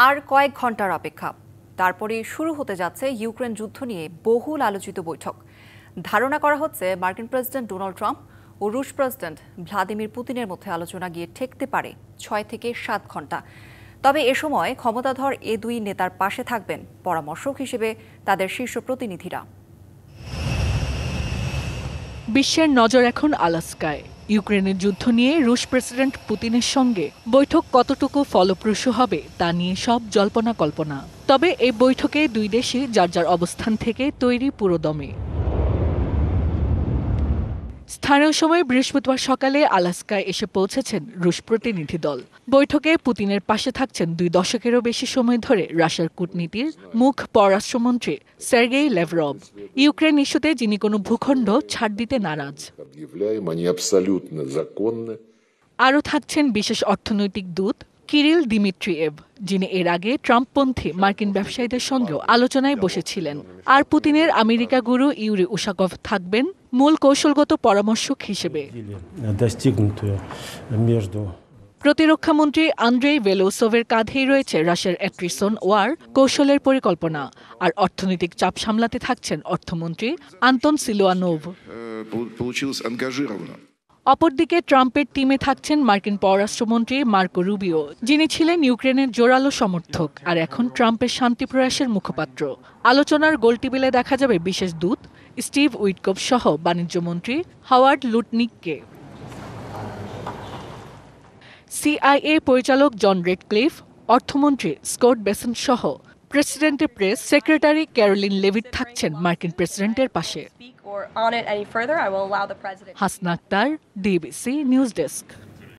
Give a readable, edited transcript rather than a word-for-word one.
আর কয়েক ঘন্টার অপেক্ষা, তারপরে শুরু হতে যাচ্ছে ইউক্রেন যুদ্ধ নিয়ে বহুল আলোচিত বৈঠক। ধারণা করা হচ্ছে মার্কিন প্রেসিডেন্ট ডোনাল্ড ট্রাম্প ও রুশ প্রেসিডেন্ট ভ্লাদিমির পুতিনের মধ্যে আলোচনা গিয়ে ঠেকতে পারে ৬ থেকে ৭ ঘন্টা। তবে এ সময় ক্ষমতাধর এ দুই নেতার পাশে থাকবেন পরামর্শক হিসেবে তাদের শীর্ষ প্রতিনিধিরা। বিশ্বের নজর এখন আলাস্কায়। ইউক্রেনের যুদ্ধ নিয়ে রুশ প্রেসিডেন্ট পুতিনের সঙ্গে বৈঠক কতটুকু ফলপ্রসূ হবে তা নিয়ে সব জল্পনা কল্পনা। তবে এই বৈঠকে দুই দেশই যার যার অবস্থান থেকে তৈরি পুরোদমে। স্থানীয় সময় বৃহস্পতিবার সকালে আলাস্কায় এসে পৌঁছেছেন রুশ প্রতিনিধি দল। বৈঠকে পুতিনের পাশে থাকছেন ২ দশকেরও বেশি সময় ধরে রাশিয়ার কূটনীতির মুখ পররাষ্ট্রমন্ত্রী সের্গেই ল্যাভরভ। ইউক্রেন ইস্যুতে যিনি কোনো ভূখণ্ড ছাড় দিতে নারাজ। আরও থাকছেন বিশেষ অর্থনৈতিক দূত কিরিল দিমিত্রিয়েভ, যিনি এর আগে ট্রাম্পপন্থী মার্কিন ব্যবসায়ীদের সঙ্গেও আলোচনায় বসেছিলেন। আর পুতিনের আমেরিকা গুরু ইউরি উশাকভ থাকবেন মূল কৌশলগত পরামর্শক হিসেবে। প্রতিরক্ষামন্ত্রী আন্দ্রেই ভেলোসোভের কাঁধেই রয়েছে রাশিয়ার অ্যাট্রিসন ওয়ার কৌশলের পরিকল্পনা। আর অর্থনৈতিক চাপ সামলাতে থাকছেন অর্থমন্ত্রী আন্তন সিলুয়ানোভ। অপরদিকে ট্রাম্পের টিমে থাকছেন মার্কিন পররাষ্ট্রমন্ত্রী মার্কো রুবিও, যিনি ছিলেন ইউক্রেনের জোরালো সমর্থক আর এখন ট্রাম্পের শান্তি প্রয়াসের মুখপাত্র। আলোচনার গোলটেবিলে দেখা যাবে বিশেষ দূত স্টিভ উইটকফ সহ বাণিজ্যমন্ত্রী হাওয়ার্ড লুটনিককে। সিআইএ পরিচালক জন রেডক্লিফ, অর্থমন্ত্রী স্কট বেসেন্ট সহ প্রেসিডেন্টের প্রেস সেক্রেটারি ক্যারোলিন লেভিট থাকছেন মার্কিন প্রেসিডেন্টের পাশে। Hasna Akter, DBC news desk.